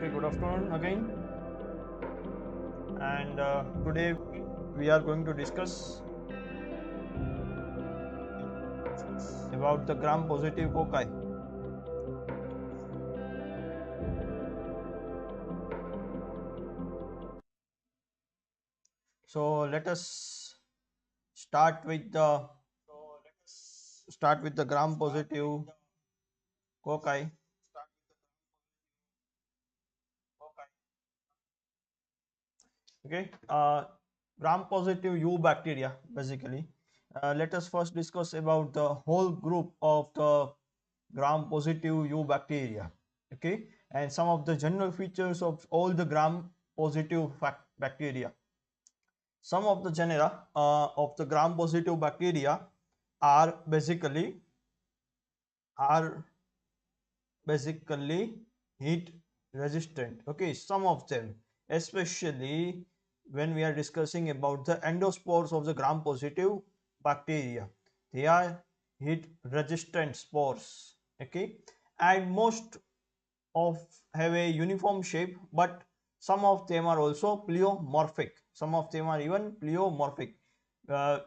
Okay, good afternoon again. And today we are going to discuss about the gram-positive cocci. So let us start with the gram-positive cocci. Okay, gram-positive U bacteria basically. Let us first discuss about the whole group of the gram-positive U bacteria. Okay, and some of the general features of all the gram-positive bacteria. Some of the genera of the gram-positive bacteria are are basically heat resistant. Okay, some of them, especially when we are discussing about the endospores of the gram positive bacteria, they are heat resistant spores. Okay, and most of have a uniform shape, but some of them are also pleomorphic. Some of them are even pleomorphic.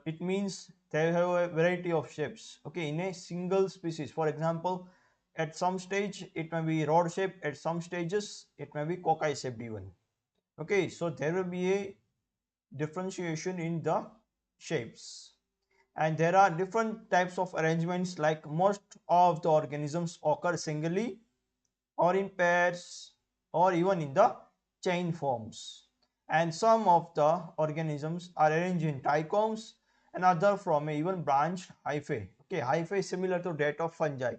It means they have a variety of shapes. Okay, in a single species. For example, at some stage it may be rod shaped, at some stages it may be cocci shaped even. Okay, so there will be a differentiation in the shapes, and there are different types of arrangements. Like most of the organisms occur singly or in pairs or even in the chain forms, and some of the organisms are arranged in trichomes and other from a even branched hyphae. Okay, hyphae is similar to that of fungi,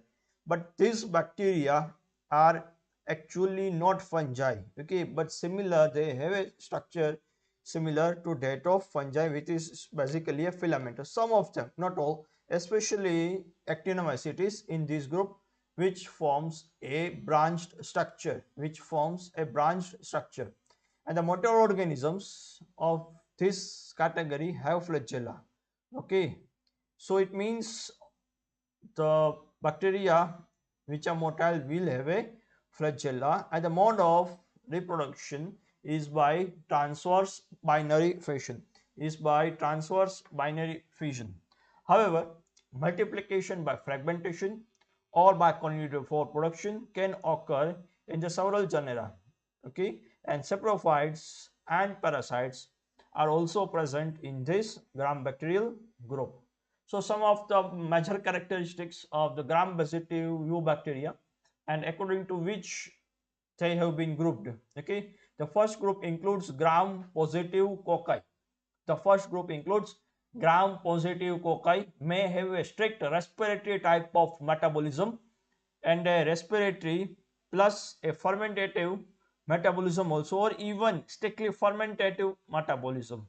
but these bacteria are actually not fungi. Okay, but similar, they have a structure similar to that of fungi, which is basically a filamentous. Some of them, not all, especially actinomycetes in this group, which forms a branched structure, and the motor organisms of this category have flagella. Okay, so it means the bacteria which are motile will have a flagella, and the mode of reproduction is by transverse binary fission. However, multiplication by fragmentation or by conjugate production can occur in the several genera. Okay, and saprophytes and parasites are also present in this gram bacterial group. So some of the major characteristics of the gram-positive eubacteria, and according to which they have been grouped. Okay, the first group includes gram-positive cocci. The first group includes gram-positive cocci may have a strict respiratory type of metabolism and a respiratory plus a fermentative metabolism also, or even strictly fermentative metabolism.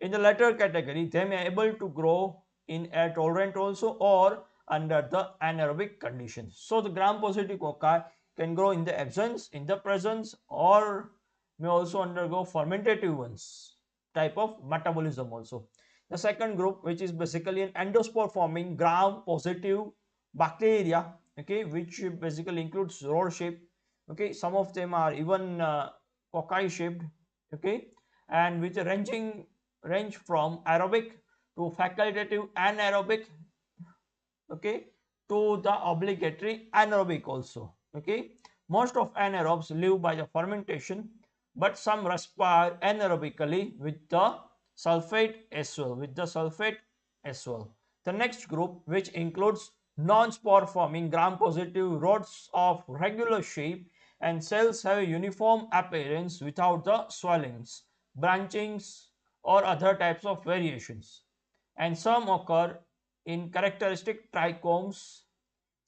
In the latter category, they may be able to grow in air tolerant also or under the anaerobic conditions. So the gram-positive cocci can grow in the absence, in the presence, or may also undergo fermentative ones type of metabolism also. The second group, which is basically an endospore forming gram-positive bacteria, okay, which basically includes rod shape. Okay, some of them are even cocci shaped. Okay, and which range from aerobic to facultative anaerobic, okay, to the obligatory anaerobic also. Okay, most of anaerobes live by the fermentation, but some respire anaerobically with the sulfate as well. The next group, which includes non-spore forming gram-positive rods of regular shape and cells, have a uniform appearance without the swellings, branchings, or other types of variations, and some occur in characteristic trichomes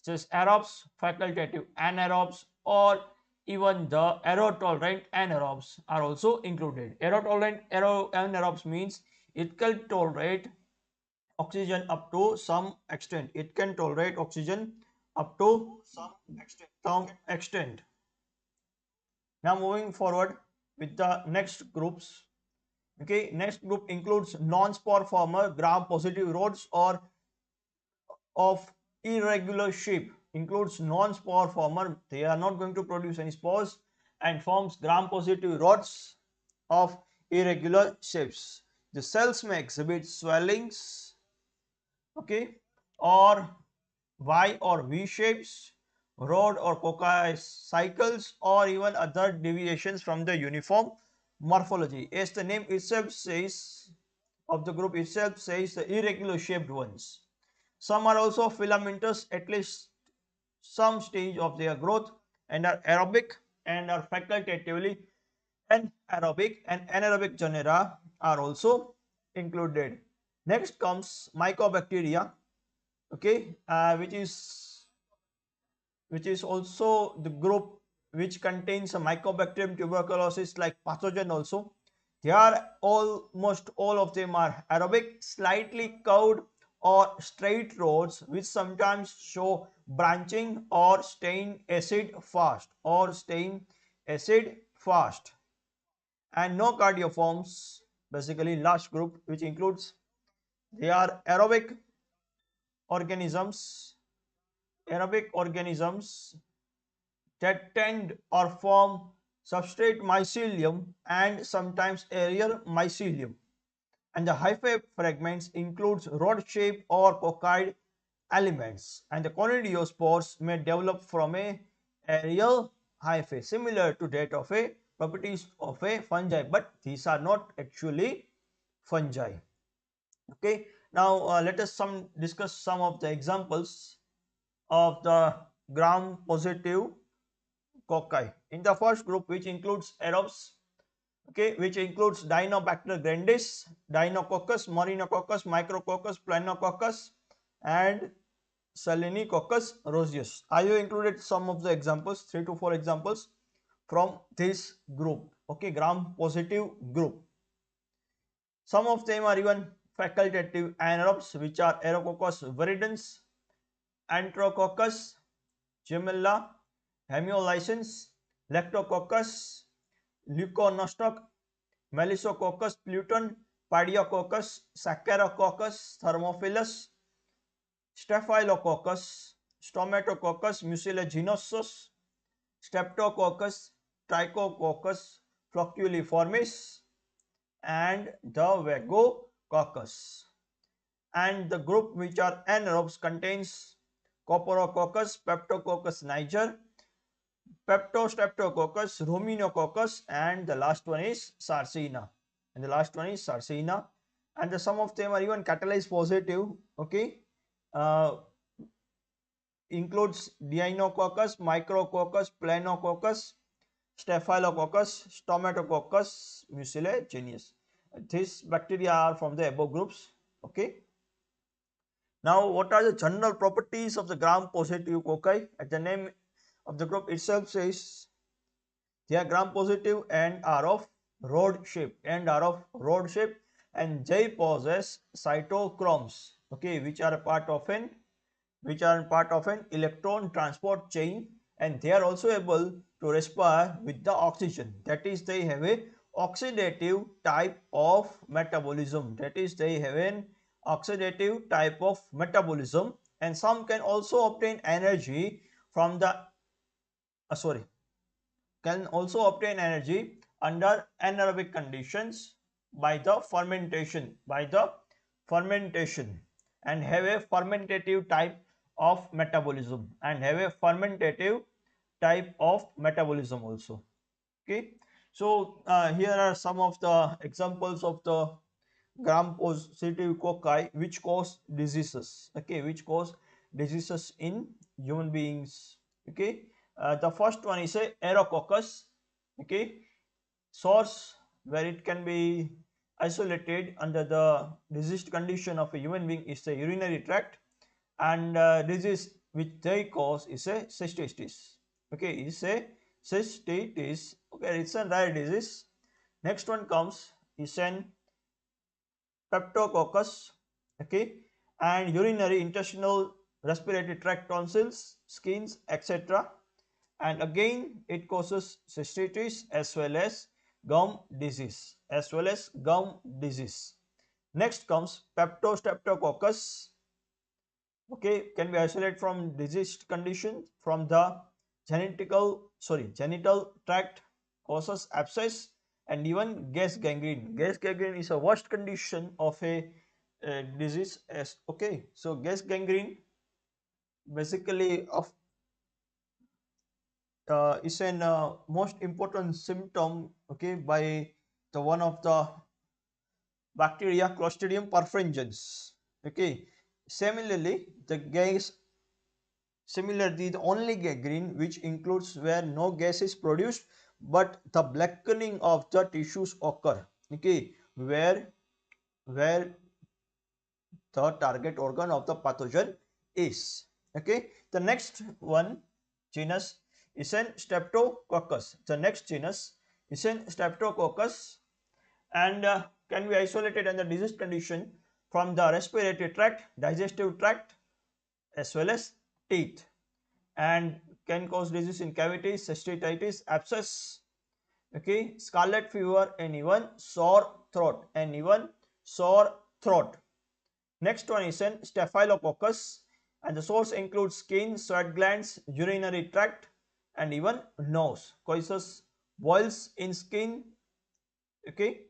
such as aerobes, facultative anaerobes, or even the aerotolerant anaerobes are also included. Aerotolerant anaerobes means it can tolerate oxygen up to some extent. It can tolerate oxygen up to some extent. Now moving forward with the next groups. Okay, next group includes non-spore former gram-positive rods or of irregular shape. Includes non-spore former. They are not going to produce any spores and forms gram-positive rods of irregular shapes. The cells may exhibit swellings, okay, or Y or V shapes, rod or cocci cycles, or even other deviations from the uniform morphology. As the name itself says, of the group itself says, the irregular shaped ones. Some are also filamentous at least some stage of their growth and are aerobic and are facultatively anaerobic, and anaerobic genera are also included. Next comes mycobacteria, okay, which is also the group which contains a mycobacterium tuberculosis like pathogen also. They are almost all of them are aerobic, slightly curved or straight rods which sometimes show branching or staying acid fast, and no cardioforms. Basically last group, which includes, they are aerobic organisms that tend or form substrate mycelium and sometimes aerial mycelium. And the hyphae fragments includes rod-shaped or coccoid elements, and the conidiospores may develop from a aerial hyphae similar to that of a properties of a fungi, but these are not actually fungi. Okay, now let us discuss some of the examples of the gram-positive cocci. In the first group, which includes aerobes, okay, which includes Dinobacter grandis, Deinococcus, Morinococcus, Micrococcus, Planococcus, and Selenicoccus roseus. I have included some of the examples, 3 to 4 examples from this group, okay, gram-positive group. Some of them are even facultative anaerobes, which are Aerococcus viridans, Anthrococcus, Gemella, Hemiolicens, Lactococcus, Leuconostoc, Melissococcus pluton, Pediococcus, Saccharococcus, Thermophilus, Staphylococcus, Stomatococcus mucilaginosus, Streptococcus, Trichococcus flocculiformis, and the Vagococcus. And the group which are anaerobes contains Coperococcus, Peptococcus niger, Peptostreptococcus, Ruminococcus, and the last one is Sarcina. And some of them are even catalase positive. Okay, uh, includes Deinococcus, Micrococcus, Planococcus, Staphylococcus, Stomatococcus mucilaginous. These bacteria are from the above groups. Okay. Now, what are the general properties of the gram-positive cocci? As the name of the group itself says, they are gram-positive and are of rod shape and they possess cytochromes, okay, which are part of an electron transport chain, and they are also able to respire with the oxygen. That is, they have a oxidative type of metabolism. And some can also obtain energy from the can also obtain energy under anaerobic conditions by the fermentation and have a fermentative type of metabolism also. Okay, so here are some of the examples of the gram-positive cocci which cause diseases, okay, in human beings. Okay, the first one is a Aerococcus. Okay, source where it can be isolated under the diseased condition of a human being is the urinary tract, and disease which they cause is a cystitis. Okay, okay, it's a rare disease. Next one comes is an Peptococcus, okay, and urinary, intestinal, respiratory tract, tonsils, skins, etc. And again it causes cystitis as well as gum disease. Next comes Peptostreptococcus, okay, can be isolated from diseased condition from the genital tract, causes abscess and even gas gangrene. Gas gangrene is a worst condition of a disease. As okay, so gas gangrene basically of is an most important symptom, okay, by the one of the bacteria Clostridium perfringens. Okay, similarly the gas similarly the only gangrene which includes where no gas is produced but the blackening of the tissues occur, okay, where the target organ of the pathogen is. Okay, the next one genus is an Streptococcus. The next genus is an Streptococcus and can be isolated under disease condition from the respiratory tract, digestive tract as well as teeth, and can cause disease in cavities, cystitis, abscess, okay, scarlet fever and even sore throat. Next one is an Staphylococcus and the source includes skin, sweat glands, urinary tract and even nose. Causes boils in skin, okay,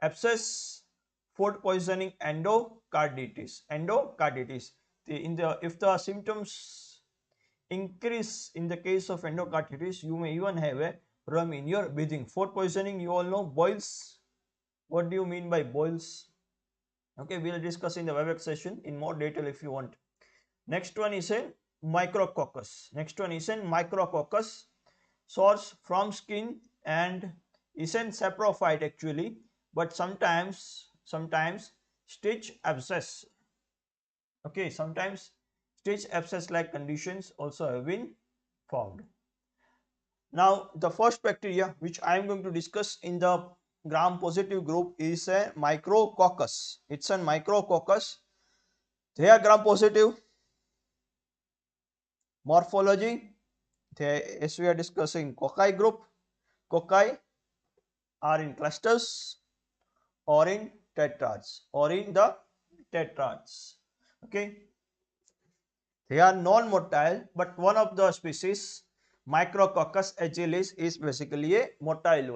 abscess, food poisoning, endocarditis. If the symptoms increase in the case of endocarditis, you may even have a problem in your breathing. Food poisoning, you all know. Boils, what do you mean by boils? Okay, we'll discuss in the WebEx session in more detail if you want. Next one is a micrococcus. Source from skin and is an saprophyte actually, but sometimes stitch abscess. Okay, sometimes stitch abscess like conditions also have been found. Now the first bacteria which I am going to discuss in the gram positive group is a micrococcus. It's a micrococcus. They are gram positive. Morphology, as we are discussing cocci group, cocci are in clusters or in tetrads or in the tetrads. Okay, they are non-motile, but one of the species Micrococcus agilis is basically a motile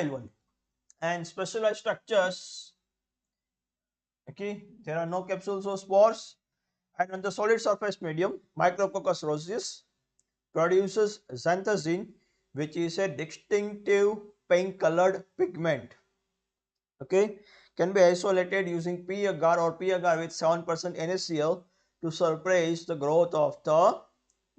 one. And specialized structures. Okay, there are no capsules or spores, and on the solid surface medium, Micrococcus roseus produces xanthazine, which is a distinctive pink colored pigment. Okay, can be isolated using P agar or P agar with 7% NaCl to suppress the growth of the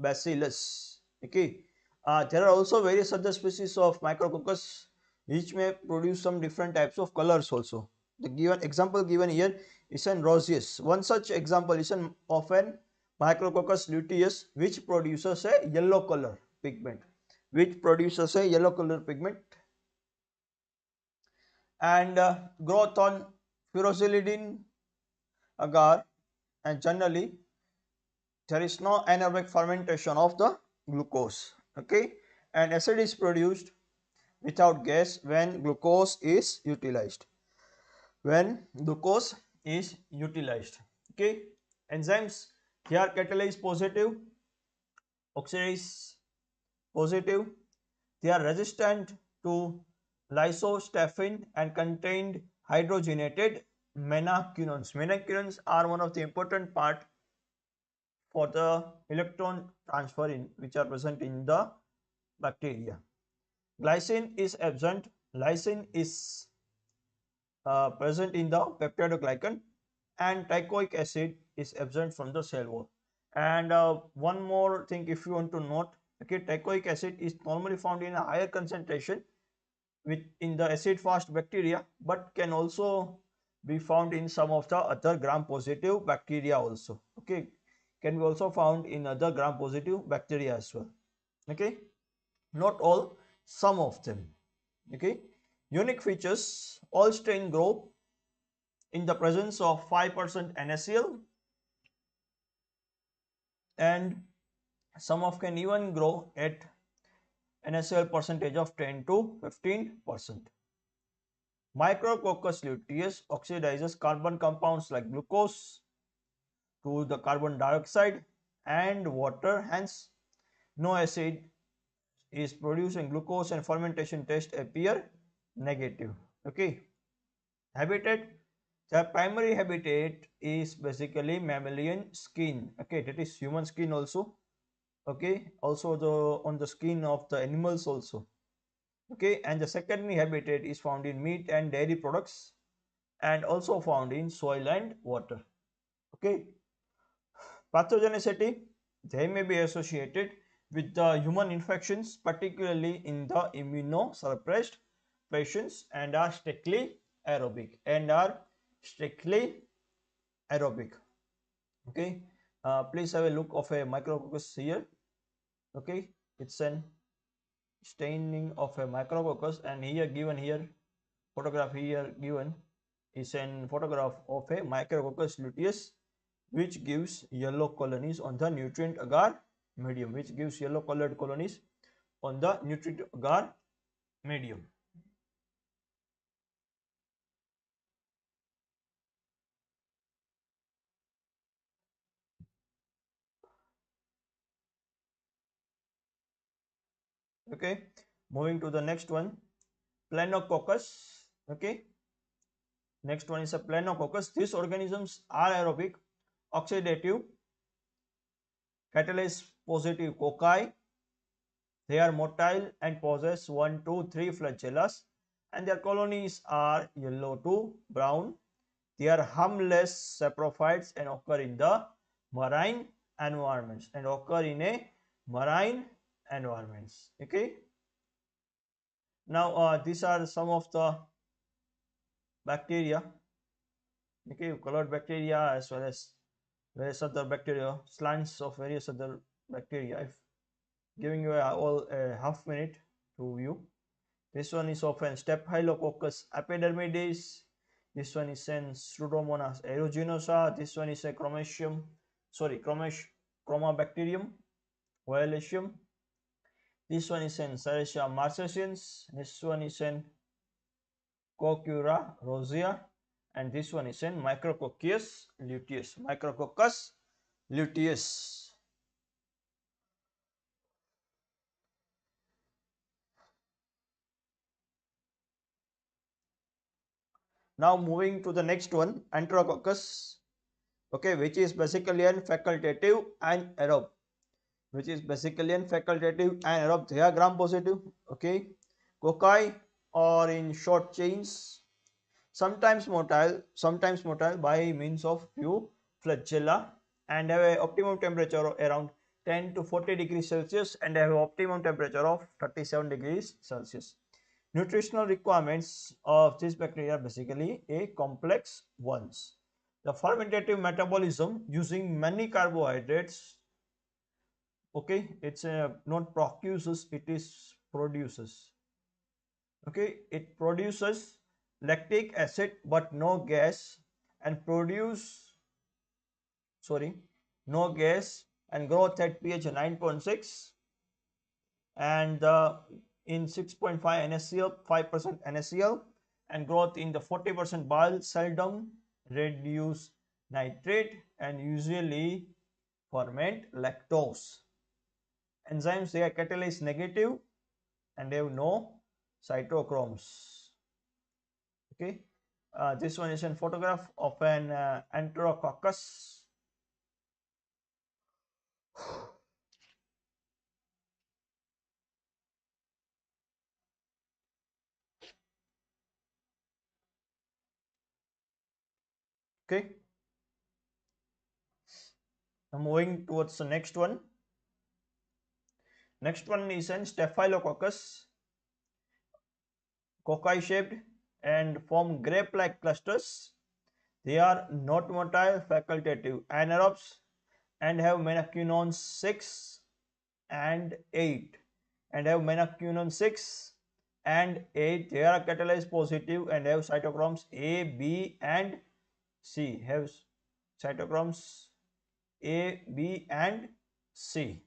bacillus. Okay, there are also various other species of Micrococcus which may produce some different types of colors also. The given example given here is an roseus. One such example is an of an Micrococcus luteus which produces a yellow color pigment. And growth on furosemide agar, and generally there is no anaerobic fermentation of the glucose. Okay, and acid is produced without gas when glucose is utilized. Okay, enzymes here catalase positive, oxidase positive. They are resistant to lysostaphine and contained hydrogenated menaquinones. Menaquinones are one of the important part for the electron transfer which are present in the bacteria. Glycine is absent. Lysine is present in the peptidoglycan, and teichoic acid is absent from the cell wall. And one more thing, if you want to note, okay, teichoic acid is normally found in a higher concentration in the acid fast bacteria, but can also be found in some of the other gram positive bacteria also. Okay, can be also found in other gram positive bacteria as well. Okay, not all, some of them. Okay, unique features: all strain grow in the presence of 5% NaCl, and some of can even grow at NaCl percentage of 10 to 15%. Micrococcus luteus oxidizes carbon compounds like glucose to the carbon dioxide and water, hence no acid is produced in glucose and fermentation test appear negative. Okay. Habitat, the primary habitat is basically mammalian skin. Okay, that is human skin also. Okay, also the on the skin of the animals also. Okay, and the secondary habitat is found in meat and dairy products and also found in soil and water. Okay, pathogenicity, they may be associated with the human infections, particularly in the immunosuppressed patients, and are strictly aerobic and are strictly aerobic. Okay, please have a look of a micrococcus here. Okay, it's an staining of a micrococcus, and here given here photograph here given is an photograph of a micrococcus luteus, which gives yellow colonies on the nutrient agar medium, which gives yellow colored colonies on the nutrient agar medium. Okay, moving to the next one, planococcus. Okay, next one is a planococcus. These organisms are aerobic, oxidative, catalase positive cocci. They are motile and possess 1, 2, 3 flagellas, and their colonies are yellow to brown. They are harmless saprophytes and occur in the marine environments. Okay. Now these are some of the bacteria. Okay, colored bacteria as well as various other bacteria, slants of various other bacteria. If giving you a half minute to view. This one is of an Staphylococcus epidermidis. This one is an Pseudomonas aeruginosa. This one is a Chromabacterium violacum. This one is an Serratia marcescens. This one is an Coccura rosea. And this one is an Micrococcus luteus. Micrococcus luteus. Now moving to the next one, Enterococcus. Okay, which is basically an facultative and aerobe. Which is basically an facultative and aerobe. They are gram positive. Okay, cocci or in short chains, sometimes motile by means of few flagella, and have a optimum temperature of around 10 to 40 degrees Celsius and have optimum temperature of 37 degrees Celsius. Nutritional requirements of this bacteria are basically a complex ones. The fermentative metabolism using many carbohydrates. Okay, it's not produces, it is produces. Okay, it produces lactic acid but no gas, and produce sorry no gas, and growth at pH 9.6 and in 6.5 NaCl, 5% NaCl, and growth in the 40% bile seldom reduce nitrate and usually ferment lactose. Enzymes, they are catalase negative and have no cytochromes. Okay, this one is a photograph of an Enterococcus. Okay, now moving towards the next one. Next one is an Staphylococcus, cocci shaped and form grape like clusters. They are not motile, facultative anaerobes and have menaquinone 6 and 8 and have menaquinone 6 and 8. They are catalase positive and have cytochromes A, B and C. Have cytochromes A, B and C.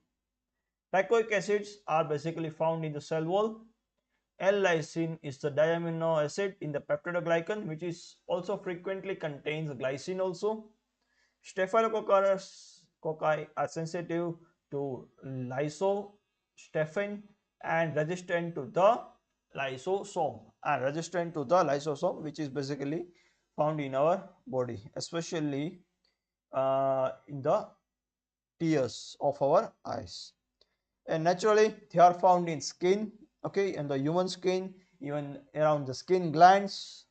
Teichoic acids are basically found in the cell wall. L-lysine is the diamino acid in the peptidoglycan, which is also frequently contains glycine also. Staphylococcus cocci are sensitive to lysostefin and resistant to the lysosome, which is basically found in our body, especially in the tears of our eyes. And naturally they are found in skin, okay, in the human skin, even around the skin glands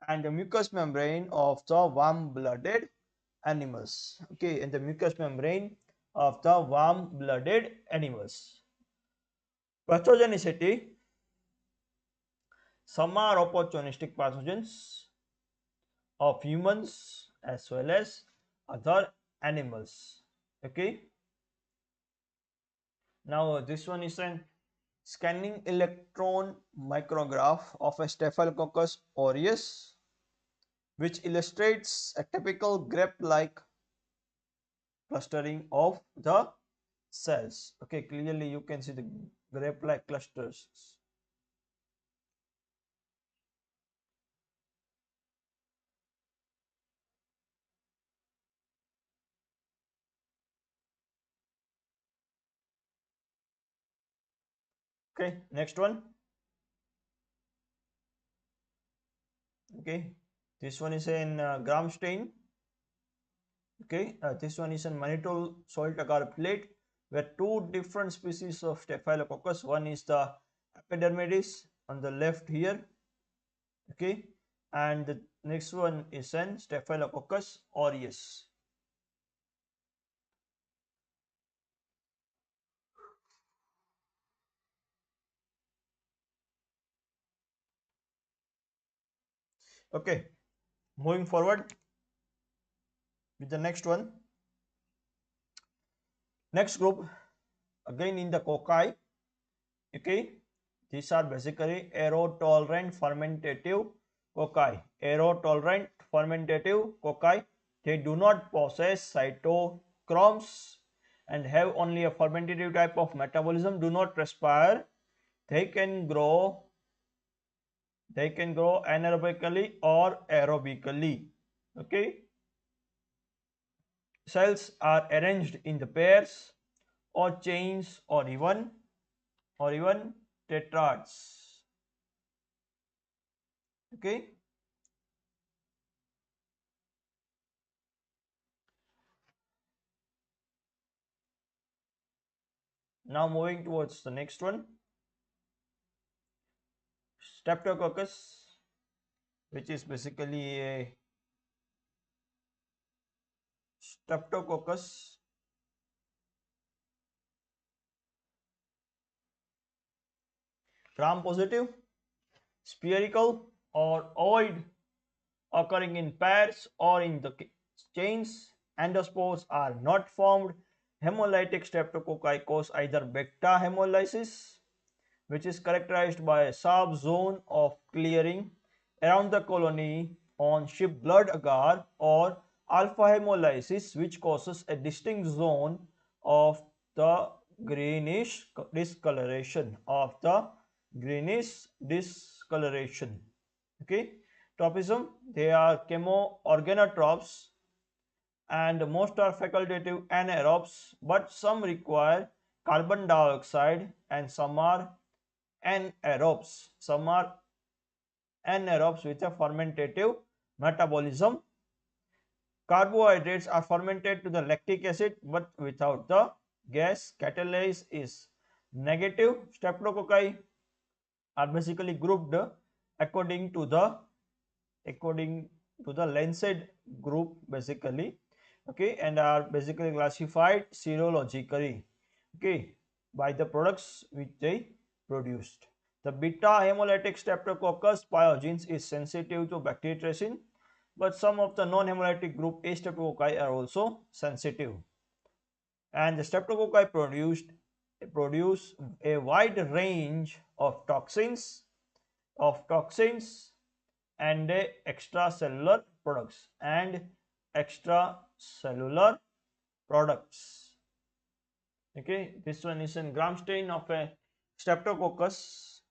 and the mucous membrane of the warm blooded animals, okay, in the mucous membrane of the warm blooded animals. Pathogenicity: some are opportunistic pathogens of humans as well as other animals, okay. Now this one is an scanning electron micrograph of a Staphylococcus aureus, which illustrates a typical grape-like clustering of the cells. Okay, clearly you can see the grape-like clusters. Okay, next one. Okay, this one is in gram stain. Okay, this one is in mannitol salt agar plate where two different species of Staphylococcus. One is the epidermidis on the left here, okay, and the next one is an Staphylococcus aureus. Okay, moving forward with the next one. Next group, again in the cocci, okay, these are basically aero-tolerant fermentative cocci. Aero-tolerant fermentative cocci, they do not possess cytochromes and have only a fermentative type of metabolism, do not respire. They can grow anaerobically or aerobically, okay. Cells are arranged in the pairs or chains or even tetrads, okay. Now moving towards the next one, Streptococcus, which is basically a Streptococcus gram positive, spherical or ovoid, occurring in pairs or in the chains. Endospores are not formed. Hemolytic streptococci cause either beta hemolysis, which is characterized by a sharp zone of clearing around the colony on ship blood agar, or alpha hemolysis, which causes a distinct zone of the greenish discoloration okay. Tropism, they are chemoorganotropes and most are facultative anaerobes, but some require carbon dioxide and some are anaerobes with a fermentative metabolism. Carbohydrates are fermented to the lactic acid but without the gas. Catalase is negative. Streptococci are basically grouped according to the Lancet group basically, okay, and are basically classified serologically, okay, by the products which they produced. The beta hemolytic Streptococcus pyogenes is sensitive to bacteriocin, but some of the non-hemolytic group A Streptococci are also sensitive. And the Streptococci produce a wide range of toxins and extracellular products. Okay, this one is in gram stain of a Streptococcus.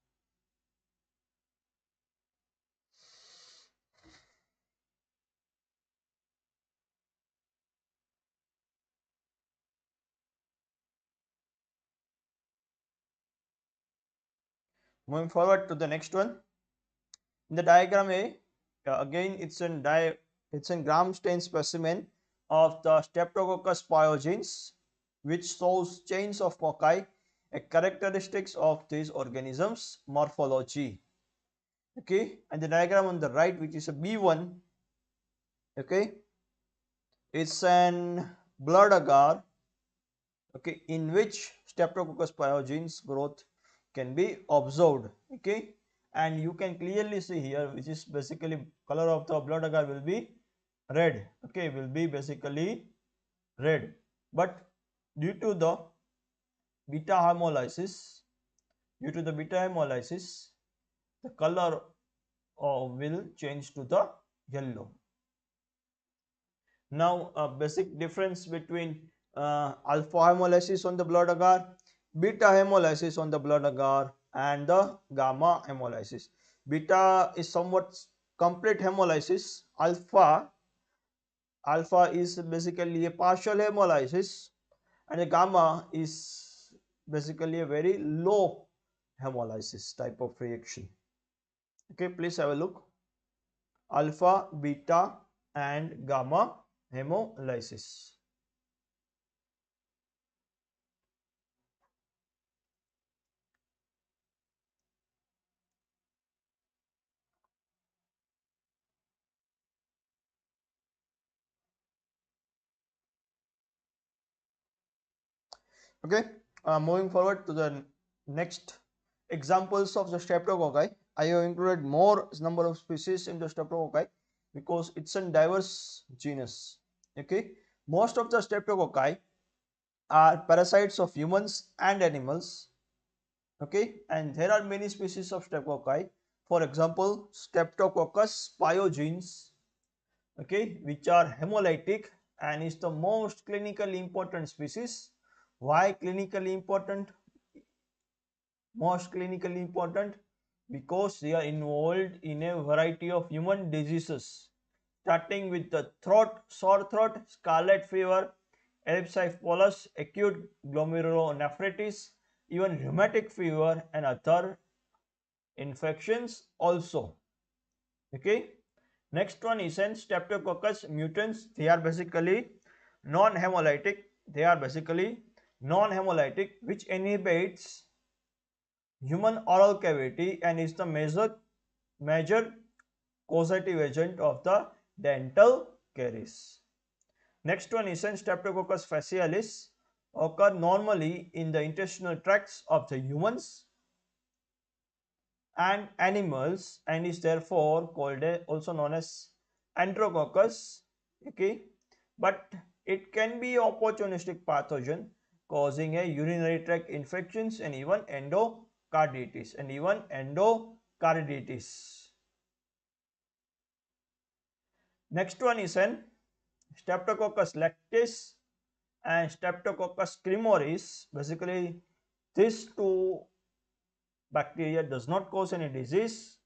Moving forward to the next one. In the diagram A, again it's a gram stain specimen of the Streptococcus pyogenes, which shows chains of cocci, a characteristics of these organisms morphology. Okay, and the diagram on the right, which is a B1, okay, it's an blood agar, okay, in which Streptococcus pyogenes growth can be observed. Okay, and you can clearly see here, which is basically color of the blood agar will be red. Okay, will be basically red, but due to the beta hemolysis, the color will change to the yellow. Now, a basic difference between alpha hemolysis on the blood agar, beta hemolysis on the blood agar, and the gamma hemolysis. Beta is somewhat complete hemolysis. Alpha is basically a partial hemolysis, and the gamma is basically a very low hemolysis type of reaction. Okay, please have a look. Alpha, beta, and gamma hemolysis. Okay, moving forward to the next examples of the streptococci. I have included more number of species in the streptococci because it's a diverse genus. Okay, most of the streptococci are parasites of humans and animals. Okay, and there are many species of streptococci. For example, Streptococcus pyogenes, okay, which are hemolytic and is the most clinically important species. Why clinically important? Most clinically important because they are involved in a variety of human diseases, starting with the throat, sore throat, scarlet fever, erysipelas, acute glomerulonephritis, even rheumatic fever and other infections also. Okay, next one is in Streptococcus mutans. They are basically non-hemolytic. Which inhibits human oral cavity and is the major causative agent of the dental caries. Next one is in Streptococcus facialis, occur normally in the intestinal tracts of the humans and animals and is therefore called also known as Enterococcus. Okay, but it can be opportunistic pathogen causing a urinary tract infections and even endocarditis. Next one is an Streptococcus lactis and Streptococcus cremoris. Basically, these two bacteria does not cause any disease.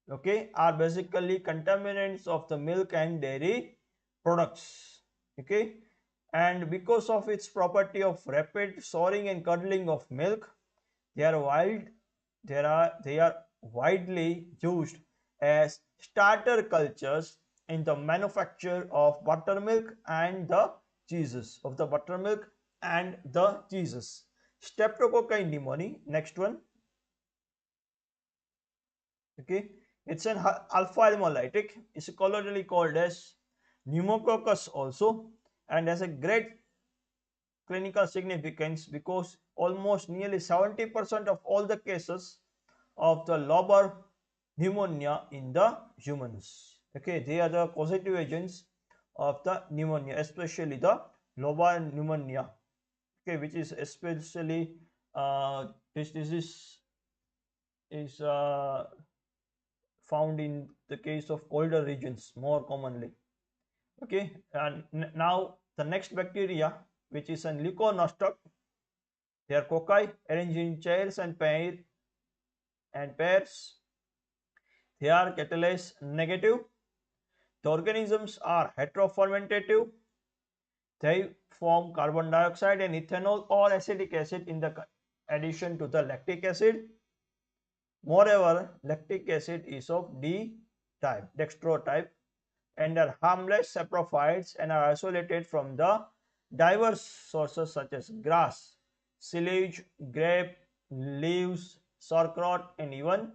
Okay, are basically contaminants of the milk and dairy products. Okay, and because of its property of rapid souring and curdling of milk, they are widely used as starter cultures in the manufacture of buttermilk and the cheeses Streptococci pneumoniae. Next one. Okay, it's an alpha hemolytic. It's colloquially called as pneumococcus also, and has a great clinical significance because almost nearly 70% of all the cases of the lobar pneumonia in the humans. Okay, they are the causative agents of the pneumonia, especially the lobar pneumonia. Okay, which is especially this disease is found in the case of colder regions more commonly. Okay, and now the next bacteria, which is an leuconostoc. They are cocci arranged in chairs and pairs. They are catalase negative. The organisms are heterofermentative. They form carbon dioxide and ethanol or acetic acid in the addition to the lactic acid. Moreover, lactic acid is of D type, dextro type, and are harmless saprophytes and are isolated from the diverse sources such as grass, silage, grape, leaves, sauerkraut, and even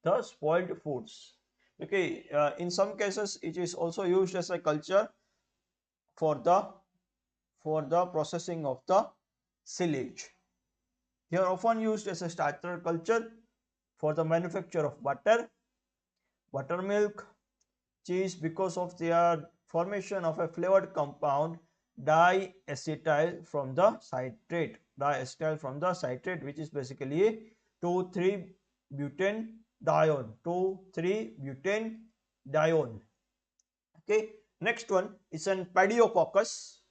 the spoiled foods. Okay, in some cases it is also used as a culture for the processing of the silage. They are often used as a starter culture for the manufacture of butter, buttermilk, cheese because of their formation of a flavored compound diacetyl from the citrate which is basically a 2,3-butanedione 2,3-butanedione. Okay, next one is an Pediococcus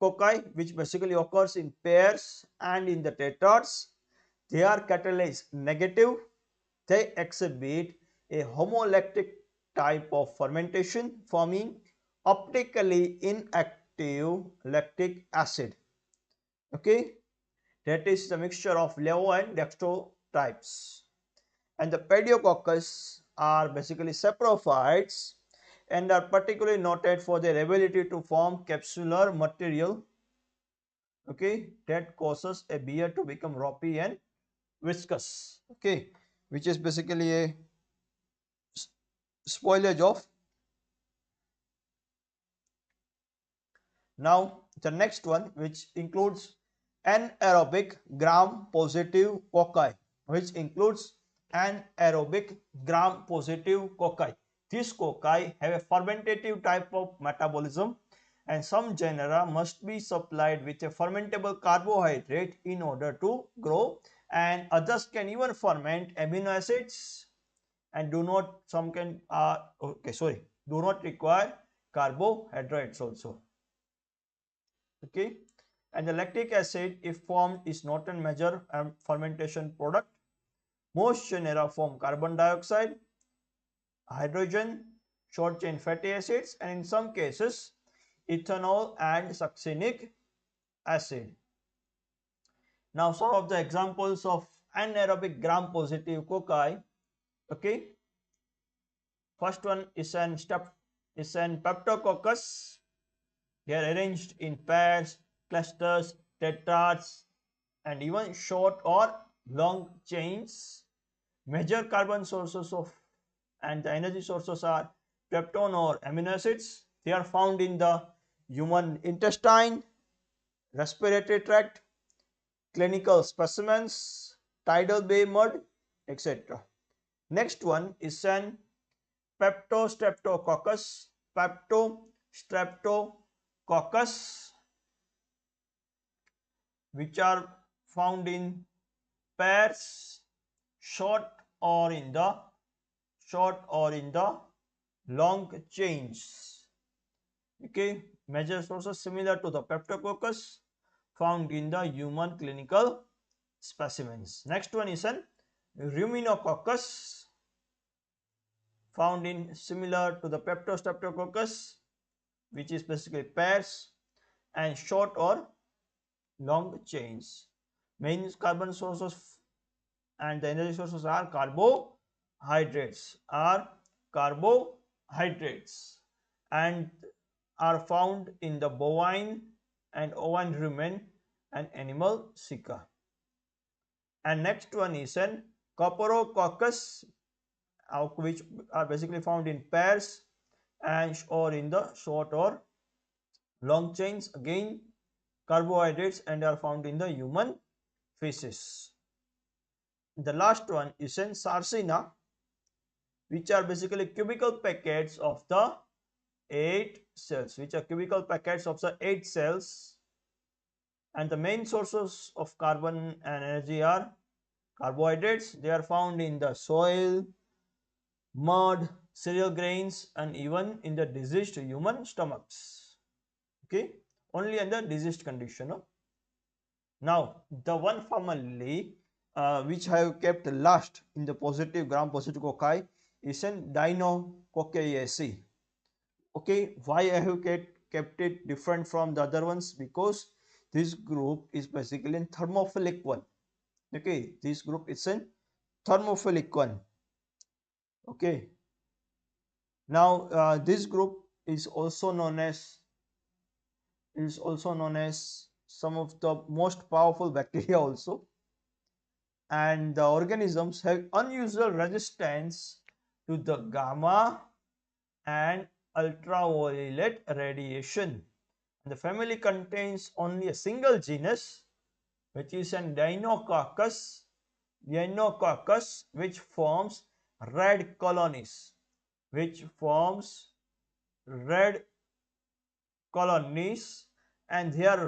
cocci, which basically occurs in pairs and in the tetrads. They are catalase negative. They exhibit a homolactic type of fermentation forming optically inactive lactic acid. Okay, that is the mixture of levo and dextro types. And the pediococcus are basically saprophytes and are particularly noted for their ability to form capsular material, okay, that causes a beer to become ropey and viscous, okay, which is basically a spoilage of. Now the next one, which includes anaerobic gram positive cocci, which includes anaerobic gram positive cocci. These cocci have a fermentative type of metabolism, and some genera must be supplied with a fermentable carbohydrate in order to grow, and others can even ferment amino acids and do not some can do not require carbohydrates also. Okay, and the lactic acid if formed is not a major fermentation product. Most genera form carbon dioxide, hydrogen, short chain fatty acids, and in some cases ethanol and succinic acid. Now some of the examples of anaerobic gram positive cocci. Okay, first one is an Peptococcus. They are arranged in pairs, clusters, tetrads, and even short or long chains. Major carbon sources of and the energy sources are peptone or amino acids. They are found in the human intestine, respiratory tract, clinical specimens, tidal bay mud, etc. Next one is an Peptostreptococcus. Peptostreptococcus, which are found in pairs, short or in the long chains. Okay, major sources similar to the Peptococcus found in the human clinical specimens. Next one is an Ruminococcus, found in similar to the Peptostreptococcus, which is basically pairs and short or long chains. Main carbon sources and the energy sources are carbohydrates and are found in the bovine and ovine rumen and animal cica. And next one is an Coperococcus, which are basically found in pairs and or in the short or long chains, again carbohydrates, and are found in the human feces. The last one is an Sarcina, which are basically cubical packets of the 8 cells, and the main sources of carbon and energy are carbohydrates. They are found in the soil, mud, cereal grains, and even in the diseased human stomachs. Okay, only under diseased condition. No? Now the one family which I have kept last in the positive gram positive cocci is an Dinococcaceae. Okay, why I have kept it different from the other ones? Because this group is basically a thermophilic one. Okay, this group is an thermophilic one. Okay. Now this group is also known as some of the most powerful bacteria also, and the organisms have unusual resistance to the gamma and ultraviolet radiation. The family contains only a single genus, which is an Deinococcus, which forms red colonies, which forms red colonies, and they are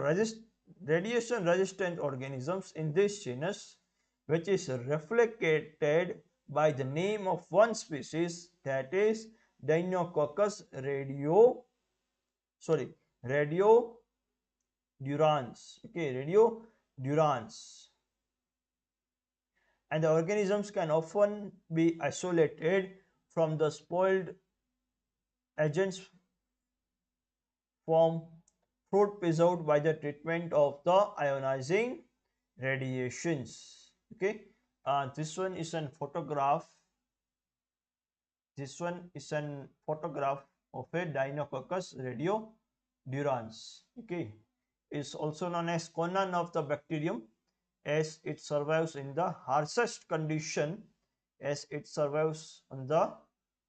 radiation resistant organisms in this genus, which is reflected by the name of one species, that is Deinococcus radio durans. Okay, radio durans. And the organisms can often be isolated from the spoiled agents from fruit preserved by the treatment of the ionizing radiations. Okay, this one is an photograph. This one is an photograph of a Deinococcus radiodurans. Okay, is also known as Conan of the bacterium, as it survives in the harshest condition, as it survives on the